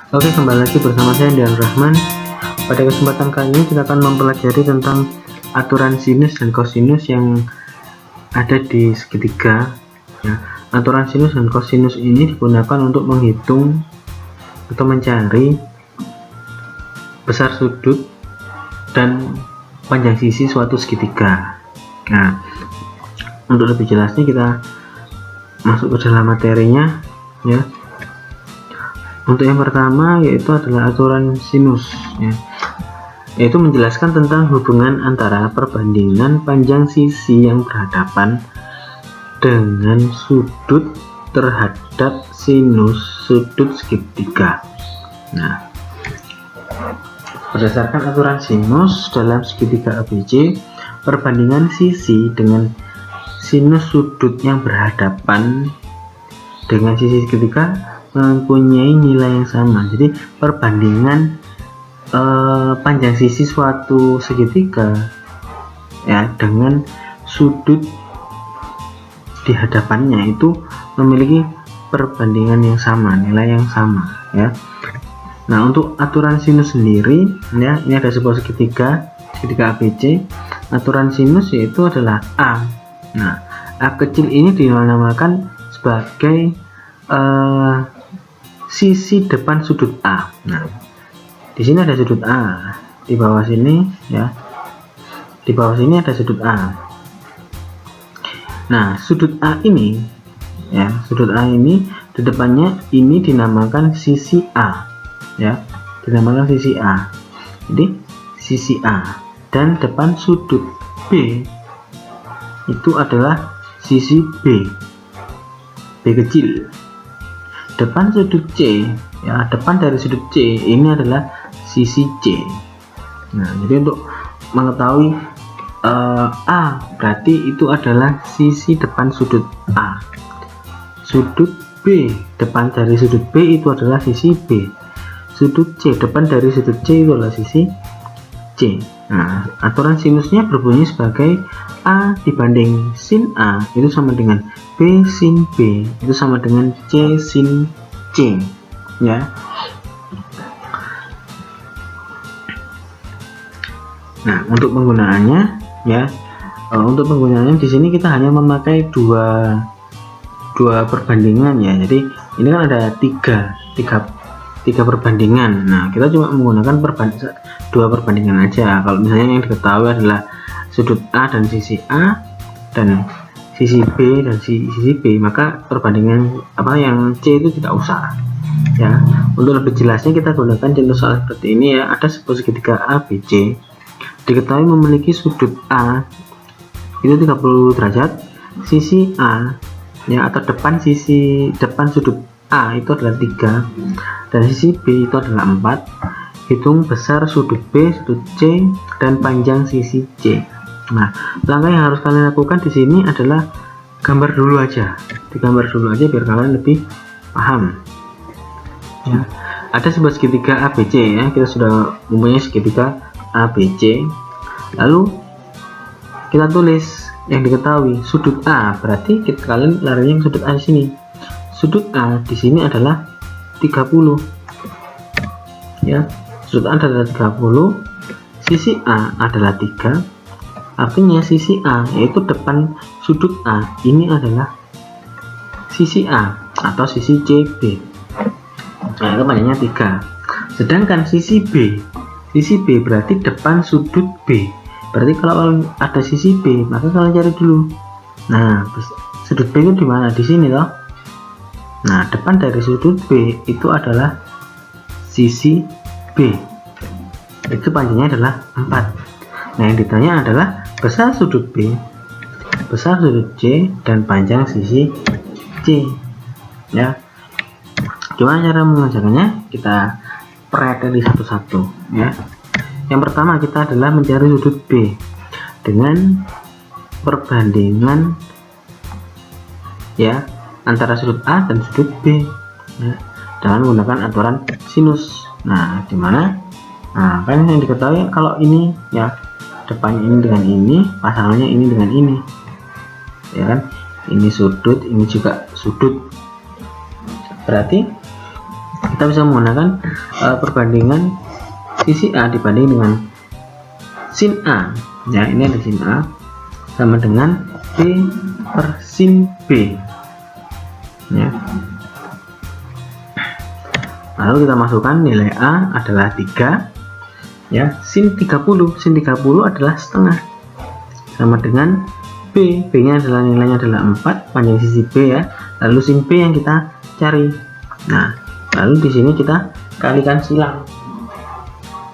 Oke, kembali lagi bersama saya Dian Rahman. Pada kesempatan kali ini kita akan mempelajari tentang aturan sinus dan kosinus yang ada di segitiga. Ya, aturan sinus dan kosinus ini digunakan untuk menghitung atau mencari besar sudut dan panjang sisi suatu segitiga. Nah, untuk lebih jelasnya kita masuk ke dalam materinya, ya. Untuk yang pertama yaitu adalah aturan sinus, ya, yaitu menjelaskan tentang hubungan antara perbandingan panjang sisi yang berhadapan dengan sudut terhadap sinus sudut segitiga. Nah, berdasarkan aturan sinus dalam segitiga ABC, perbandingan sisi dengan sinus sudut yang berhadapan dengan sisi segitiga mempunyai nilai yang sama. Jadi perbandingan panjang sisi suatu segitiga, ya, dengan sudut di hadapannya itu memiliki perbandingan yang sama, nilai yang sama, ya. Nah, untuk aturan sinus sendiri, ya, ini ada sebuah segitiga ABC. Aturan sinus yaitu adalah A. Nah, A kecil ini dinamakan sebagai sisi depan sudut A. Nah, di sini ada sudut A, di bawah sini, ya, di bawah sini ada sudut A. Nah, sudut A ini, ya, sudut A ini di depannya ini dinamakan sisi A, ya, dinamakan sisi A. Jadi sisi A dan depan sudut B itu adalah sisi B kecil. Depan sudut C, ya, depan dari sudut C ini adalah sisi C. Nah, jadi untuk mengetahui A berarti itu adalah sisi depan sudut A. Sudut B, depan dari sudut B itu adalah sisi B. Sudut C, depan dari sudut C itu adalah sisi C. Nah, aturan sinusnya berbunyi sebagai A dibanding sin A itu sama dengan B sin B itu sama dengan C sin C, ya. Nah, untuk penggunaannya, ya, untuk penggunaannya di sini kita hanya memakai dua perbandingan, ya. Jadi ini kan ada tiga perbandingan. Nah, kita cuma menggunakan dua perbandingan aja. Kalau misalnya yang diketahui adalah sudut A dan sisi A dan sisi B dan sisi B, maka perbandingan yang C itu tidak usah, ya. Untuk lebih jelasnya kita gunakan contoh soal seperti ini, ya. Ada sebuah segitiga ABC diketahui memiliki sudut A itu 30 derajat, sisi A, ya, atau depan sudut A itu adalah 3 dan sisi B itu adalah 4. Hitung besar sudut B, sudut C, dan panjang sisi C. Nah, langkah yang harus kalian lakukan di sini adalah gambar dulu aja, digambar dulu aja biar kalian lebih paham, ya. Ada sebuah segitiga ABC, ya, kita sudah mempunyai segitiga ABC. Lalu kita tulis yang diketahui sudut A, berarti kalian larinya ke sudut A di sini. Sudut A di sini adalah 30, ya. Sudut A adalah 30, sisi A adalah 3. Artinya sisi A yaitu depan sudut A ini adalah sisi A atau sisi CB. Nah, itu panjangnya 3. Sedangkan sisi B berarti depan sudut B. Berarti kalau ada sisi B, maka kalian cari dulu. Nah, sudut B itu di mana? Di sini loh. Nah, depan dari sudut B itu adalah sisi B. Itu panjangnya adalah 4. Nah, yang ditanya adalah besar sudut B, besar sudut C, dan panjang sisi C, ya. Gimana cara mengerjakannya? Kita pelajari satu-satu, ya. Yang pertama kita adalah mencari sudut B dengan perbandingan, ya, antara sudut A dan sudut B, ya, dengan menggunakan aturan sinus. Nah, gimana? Nah, kan yang diketahui kalau ini, ya, depannya ini dengan ini, pasangannya ini dengan ini, ya kan? Ini sudut, ini juga sudut. Berarti kita bisa menggunakan perbandingan sisi A dibanding dengan sin A. Ya, ini ada sin A sama dengan B per sin B. Ya. Lalu kita masukkan nilai A adalah 3. Ya, sin 30 adalah setengah sama dengan B nya adalah nilainya adalah 4, panjang sisi B ya. Lalu sin B yang kita cari. Nah, lalu di sini kita kalikan silang.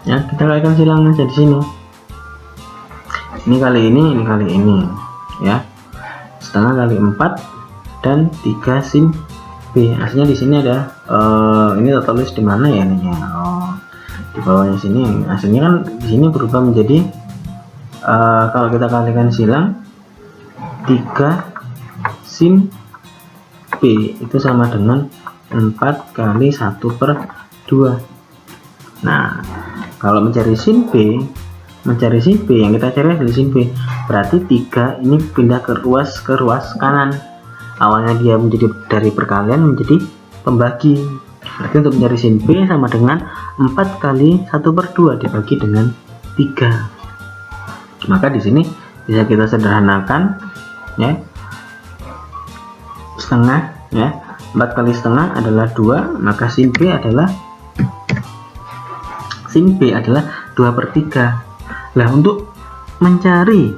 Ya, kita kalikan silang aja di sini. Ini kali ini ya. Setengah kali 4 dan 3 sin B. Hasilnya di sini ada ini tertulis di mana ya ini ya. Di bawahnya sini. Hasilnya kan di sini berubah menjadi kalau kita kalikan silang 3 sin B itu sama dengan 4 kali 1 per 2. Nah, kalau mencari sin B yang kita cari adalah sin B, berarti 3 ini pindah ke ruas kanan. Awalnya dia menjadi dari perkalian menjadi pembagi, berarti untuk mencari sin B sama dengan 4 kali 1 per 2 dibagi dengan 3. Maka di sini bisa kita sederhanakan ya, setengah ya, 4 kali setengah adalah 2, maka sin B adalah 2 per 3. Nah, untuk mencari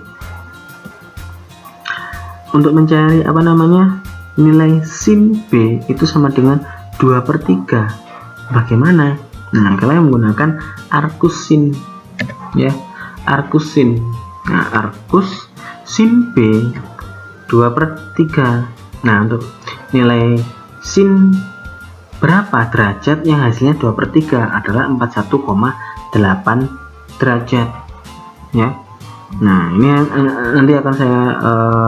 apa namanya nilai sin B itu sama dengan 2 per 3, bagaimana? Nah, kalian menggunakan arcus sin ya, arcus sin. Nah, arcus sin B 2 per 3. Nah, untuk nilai sin berapa derajat yang hasilnya 2 per 3 adalah 41,8 derajat ya. Nah, ini nanti akan saya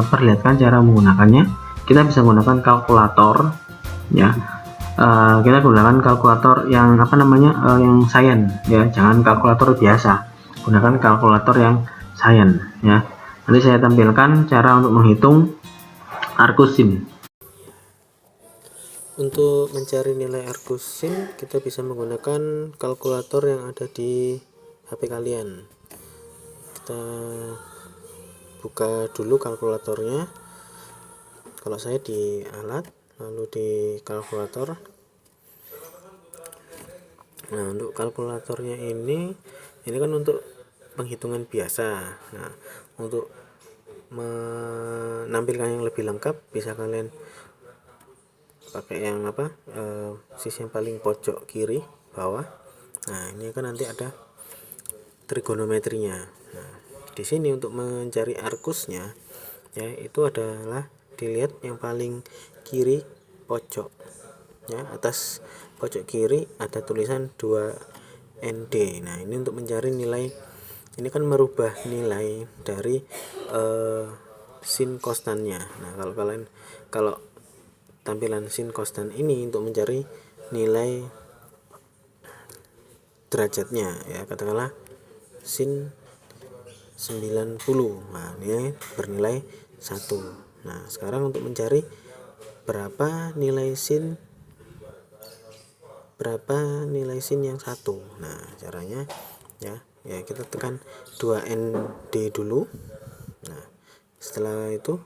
perlihatkan cara menggunakannya. Kita bisa menggunakan kalkulator ya. Kita gunakan kalkulator yang apa namanya yang science ya, jangan kalkulator biasa, gunakan kalkulator yang science ya. Nanti saya tampilkan cara untuk menghitung arcus sin. Untuk mencari nilai arcus sin kita bisa menggunakan kalkulator yang ada di HP kalian. Kita buka dulu kalkulatornya. Kalau saya di alat, lalu di kalkulator. Nah, untuk kalkulatornya ini kan untuk penghitungan biasa. Nah, untuk menampilkan yang lebih lengkap bisa kalian pakai yang sisi yang paling pojok kiri bawah. Nah, ini kan nanti ada trigonometrinya. Nah, di sini untuk mencari arcusnya ya, itu adalah dilihat yang paling kiri pojok ya, atas pojok kiri ada tulisan 2ND. Nah, ini untuk mencari nilai, ini kan merubah nilai dari sin konstannya. Nah, kalau tampilan sin konstan ini untuk mencari nilai derajatnya ya, katakanlah sin 90. Nah, ini bernilai 1. Nah, sekarang untuk mencari berapa nilai sin yang 1. Nah, caranya ya kita tekan 2ND dulu. Nah, setelah itu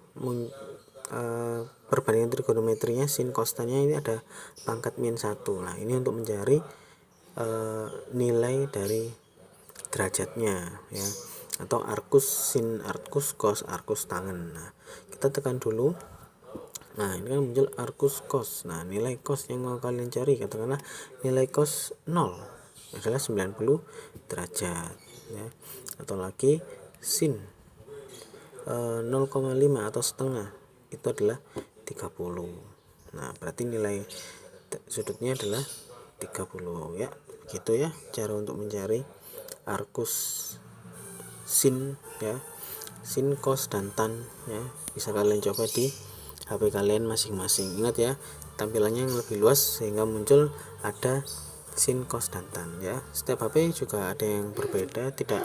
perbandingan trigonometrinya sin konstannya ini ada pangkat min 1. Nah, ini untuk mencari nilai dari derajatnya ya, atau arcus sin, arcus cos, arcus tangen. Nah, kita tekan dulu. Nah, ini kan muncul arcus cos. Nah, nilai cos yang mau kalian cari, katakanlah nilai cos 0 adalah 90 derajat ya, atau lagi sin 0,5 atau setengah itu adalah 30. Nah, berarti nilai sudutnya adalah 30 ya. Begitu ya cara untuk mencari arcus sin ya, sin, cos dan tan ya. Bisa kalian coba di HP kalian masing-masing. Ingat ya, tampilannya yang lebih luas sehingga muncul ada sin, cos dan tan ya. Setiap HP juga ada yang berbeda, tidak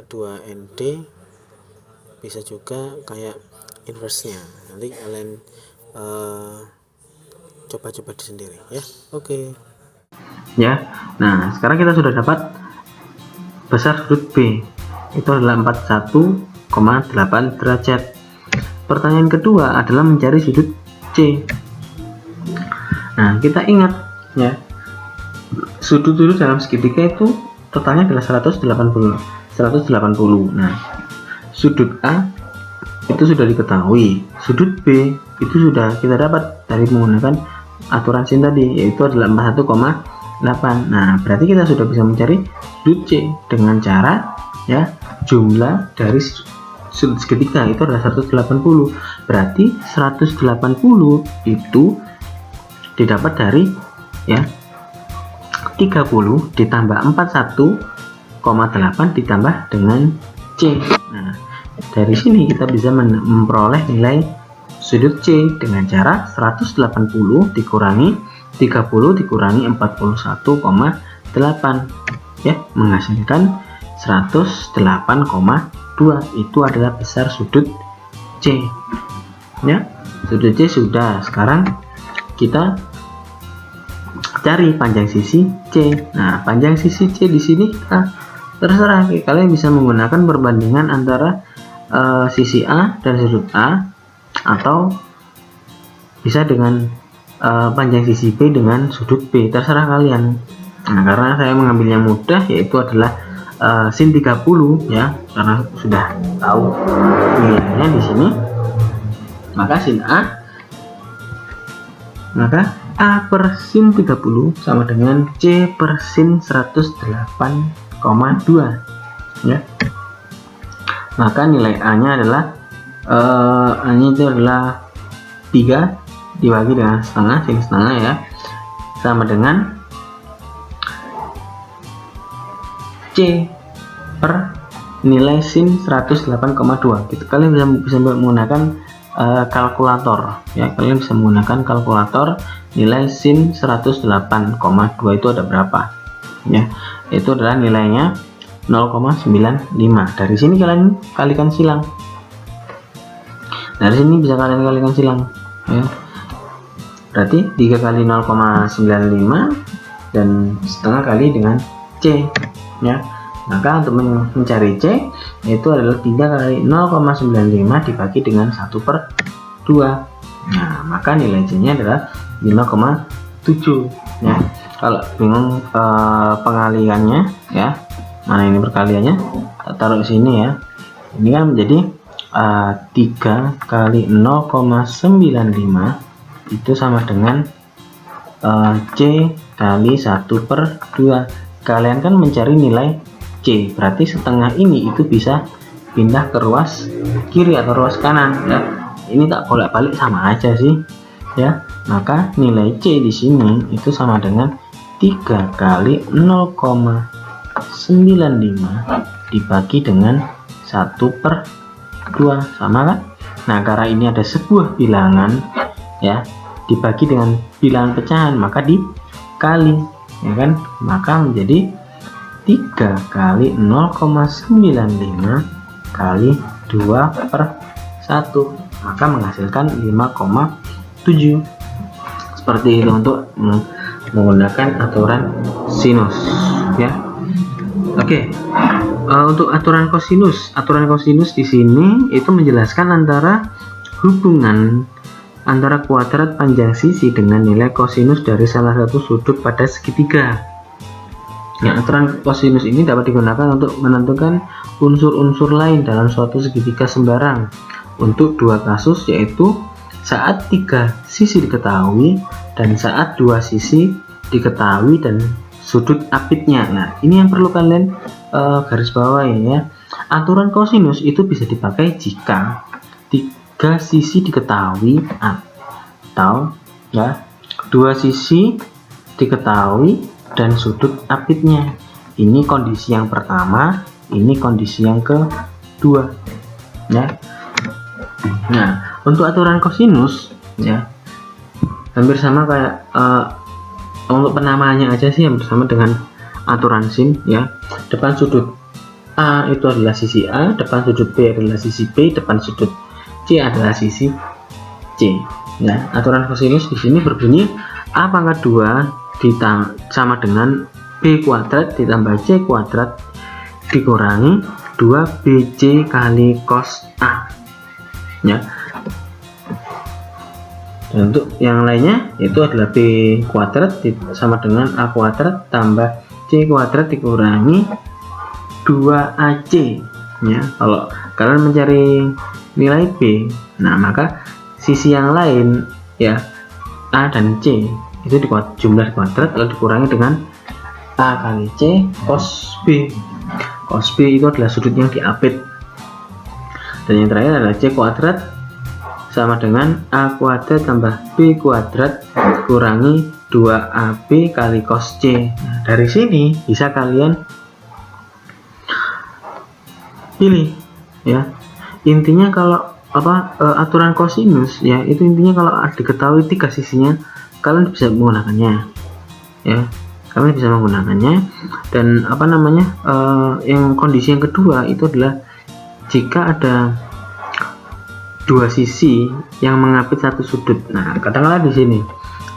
2ND, bisa juga kayak inverse-nya. Nanti kalian coba-coba sendiri ya. Oke. ya. Nah, sekarang kita sudah dapat besar sudut B itu adalah 41,8 derajat. Pertanyaan kedua adalah mencari sudut C. Nah, kita ingat ya, sudut-sudut dalam segitiga itu totalnya adalah 180. Nah, sudut A itu sudah diketahui, sudut B itu sudah kita dapat dari menggunakan aturan sin tadi, yaitu adalah 41,8. Nah, berarti kita sudah bisa mencari sudut C dengan cara ya, jumlah dari sudut segitiga itu adalah 180. Berarti 180 itu didapat dari ya 30 ditambah 41,8 ditambah dengan C. Nah, dari sini kita bisa memperoleh nilai sudut C dengan cara 180 dikurangi 30 dikurangi 41,8 ya, menghasilkan 108,2. Itu adalah besar sudut C ya. Sudut C sudah. Sekarang kita cari panjang sisi C. Nah, panjang sisi C di sini terserah, kalian bisa menggunakan perbandingan antara sisi A dan sudut A, atau bisa dengan panjang sisi B dengan sudut B, terserah kalian. Nah, karena saya mengambil yang mudah, yaitu adalah sin 30 ya, karena sudah tahu nilainya di sini, maka A per sin 30 sama dengan C per sin 108,2 ya. Maka nilai A nya adalah A nya itu adalah 3 dibagi dengan setengah, sin setengah ya, sama dengan C per nilai sin 108,2. Kalian bisa menggunakan kalkulator ya, kalian bisa menggunakan kalkulator. Nilai sin 108,2 itu ada berapa ya, itu adalah nilainya 0,95. Dari sini kalian kalikan silang, dari sini bisa kalian kalikan silang ya. Berarti 3 kali 0,95 dan setengah kali dengan C ya. Maka untuk mencari C itu adalah 3 kali 0,95 dibagi dengan 1/2. Nah, maka nilai C nya adalah 5,7 ya. Kalau bingung pengaliannya ya, mana ini perkaliannya, taruh di sini ya. Ini kan menjadi 3 kali 0,95 itu sama dengan C kali 1/2. Kalian kan mencari nilai C, berarti setengah ini itu bisa pindah ke ruas kiri atau ruas kanan ya. Ini tak bolak-balik sama aja sih ya. Maka nilai C di sini itu sama dengan 3 kali 0,95 dibagi dengan 1/2, sama kan? Nah, karena ini ada sebuah bilangan ya, dibagi dengan bilangan pecahan, maka dikali ya kan, maka menjadi 3 kali 0,95 kali 2/1, maka menghasilkan 5,7. Seperti itu untuk menggunakan aturan sinus ya. Oke. Untuk aturan kosinus di sini itu menjelaskan antara hubungan antara kuadrat panjang sisi dengan nilai kosinus dari salah satu sudut pada segitiga. Ya, aturan kosinus ini dapat digunakan untuk menentukan unsur-unsur lain dalam suatu segitiga sembarang untuk dua kasus, yaitu saat 3 sisi diketahui dan saat 2 sisi diketahui dan sudut apitnya. Nah, ini yang perlu kalian garis bawahi ya. Aturan kosinus itu bisa dipakai jika 3 sisi diketahui atau ya 2 sisi diketahui dan sudut apitnya. Ini kondisi yang pertama, ini kondisi yang kedua ya. Nah, untuk aturan kosinus ya hampir sama kayak untuk penamaannya aja sih, hampir sama dengan aturan sin ya. Depan sudut A itu adalah sisi A, depan sudut B adalah sisi B, depan sudut C adalah sisi C. Nah, aturan kosinus di sini berbunyi A pangkat 2 sama dengan B kuadrat ditambah C kuadrat dikurangi 2BC kali cos A ya. Dan untuk yang lainnya itu adalah B kuadrat sama dengan A kuadrat tambah C kuadrat dikurangi 2AC ya. Kalau kalian mencari nilai B, nah maka sisi yang lain ya A dan C itu jumlah kuadrat lalu dikurangi dengan A kali C cos B. Cos B itu adalah sudut yang diapit. Dan yang terakhir adalah C kuadrat sama dengan A kuadrat tambah B kuadrat kurangi 2AB kali cos C. Nah, dari sini bisa kalian pilih ya. Intinya kalau aturan kosinus ya, itu intinya kalau diketahui 3 sisinya kalian bisa menggunakannya ya. Kalian bisa menggunakannya. Dan yang kondisi yang kedua itu adalah jika ada 2 sisi yang mengapit satu sudut. Nah, katakanlah di sini,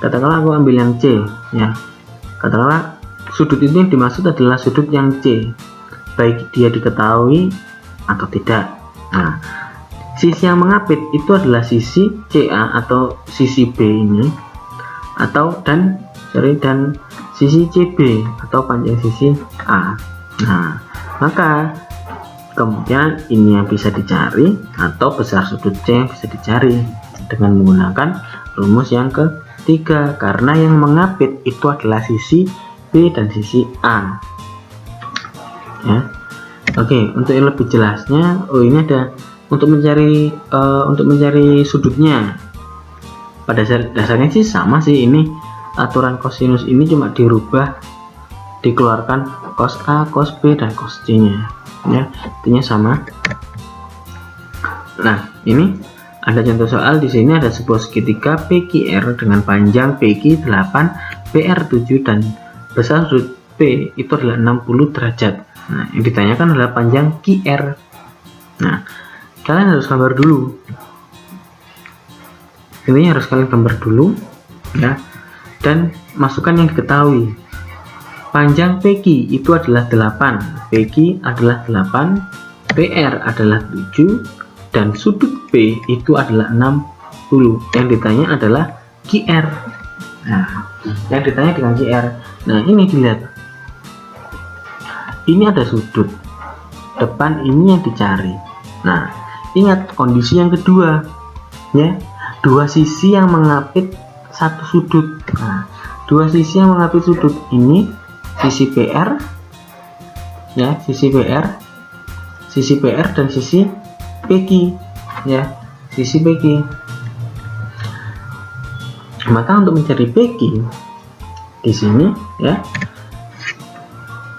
katakanlah aku ambil yang C ya. Katakanlah sudut ini yang dimaksud adalah sudut yang C, baik dia diketahui atau tidak. Nah, sisi yang mengapit itu adalah sisi CA atau sisi B ini, dan sisi CB atau panjang sisi A. Nah, maka kemudian ini yang bisa dicari atau besar sudut C yang bisa dicari dengan menggunakan rumus yang ketiga, karena yang mengapit itu adalah sisi B dan sisi A ya. Oke, untuk yang lebih jelasnya, ini ada untuk mencari sudutnya. Pada dasarnya sih sama sih, ini aturan kosinus ini cuma dirubah, dikeluarkan cos A, cos B, dan cos C nya ya, intinya sama. Nah, ini ada contoh soal. Di sini ada sebuah segitiga PQR dengan panjang PQ 8, PR 7, dan besar sudut P itu adalah 60 derajat. Nah, yang ditanyakan adalah panjang QR. Nah, kalian harus gambar dulu. Ini harus kalian gambar dulu ya, dan masukkan yang diketahui. Panjang PQ itu adalah 8, PQ adalah 8, PR adalah 7, dan sudut P itu adalah 60. Yang ditanya adalah QR. Nah, yang ditanya dengan QR. Nah, ini dilihat. Ini ada sudut depan, ini yang dicari. Nah, ingat kondisi yang kedua ya, 2 sisi yang mengapit satu sudut. Nah, 2 sisi yang mengapit sudut ini sisi PR ya, sisi PR dan sisi PQ ya, sisi PQ. Maka untuk mencari PQ di sini ya,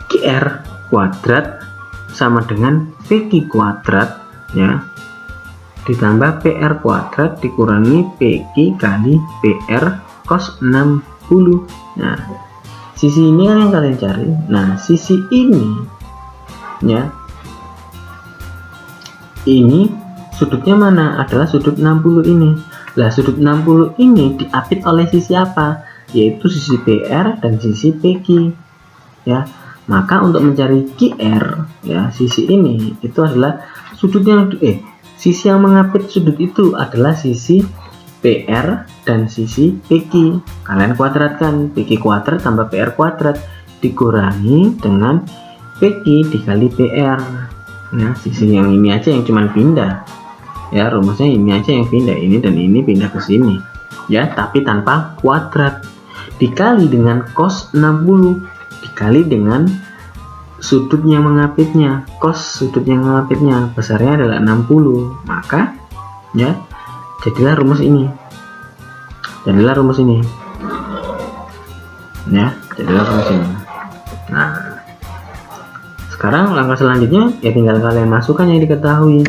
QR kuadrat sama dengan PQ kuadrat ya, ditambah PR kuadrat dikurangi PQ kali PR cos 60. Nah, sisi ini kan yang kalian cari. Nah, sisi ini ya, ini sudutnya mana? Adalah sudut 60 ini. Lah, sudut 60 ini diapit oleh sisi apa? Yaitu sisi PR dan sisi PQ ya. Maka untuk mencari QR ya, sisi ini itu adalah sudut yang sisi yang mengapit sudut itu adalah sisi PR dan sisi PQ. Kalian kuadratkan, PQ kuadrat tambah PR kuadrat dikurangi dengan PQ dikali PR. Nah, sisi yang ini aja yang cuman pindah ya, rumusnya ini aja yang pindah, ini dan ini pindah ke sini ya, tapi tanpa kuadrat, dikali dengan cos 60 dikali dengan sudut yang mengapitnya, cos sudut yang mengapitnya besarnya adalah 60. Maka ya, jadilah rumus ini ya, jadilah rumus ini. Nah, sekarang langkah selanjutnya ya, tinggal kalian masukkan yang diketahui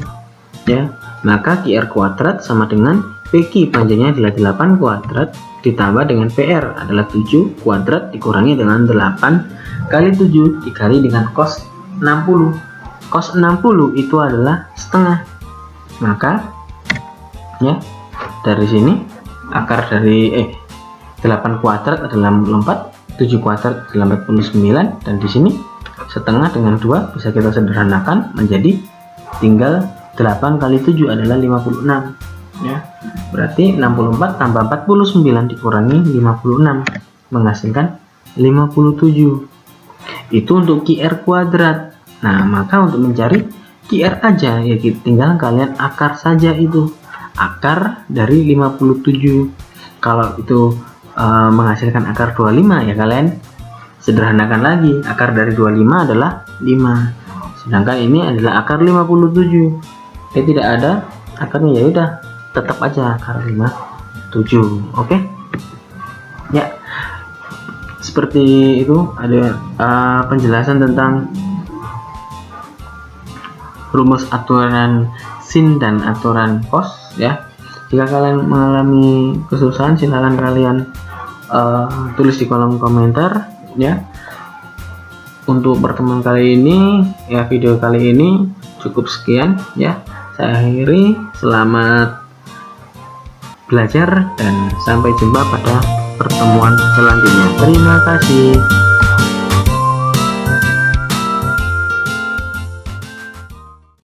ya. Maka QR kuadrat sama dengan PQ panjangnya adalah 8 kuadrat ditambah dengan PR adalah 7 kuadrat dikurangi dengan 8 kali 7 dikali dengan cos 60. Cos 60 itu adalah setengah. Maka ya, dari sini akar dari 8 kuadrat adalah 64, 7 kuadrat adalah 49, dan di sini setengah dengan 2 bisa kita sederhanakan menjadi tinggal 8 kali 7 adalah 56 ya. Berarti 64 tambah 49 dikurangi 56 menghasilkan 57. Itu untuk QR kuadrat. Nah, maka untuk mencari QR aja ya tinggal kalian akar saja, itu akar dari 57. Kalau itu menghasilkan akar 25 ya kalian sederhanakan lagi, akar dari 25 adalah 5, sedangkan ini adalah akar 57. Tidak ada akarnya, ya udah tetap aja akar 57. Oke ya, seperti itu ada penjelasan tentang rumus aturan sin dan aturan cos ya. Jika kalian mengalami kesusahan silahkan kalian tulis di kolom komentar ya. Untuk pertemuan kali ini ya, video kali ini cukup sekian ya. Saya akhiri, selamat belajar dan sampai jumpa pada pertemuan selanjutnya. Terima kasih.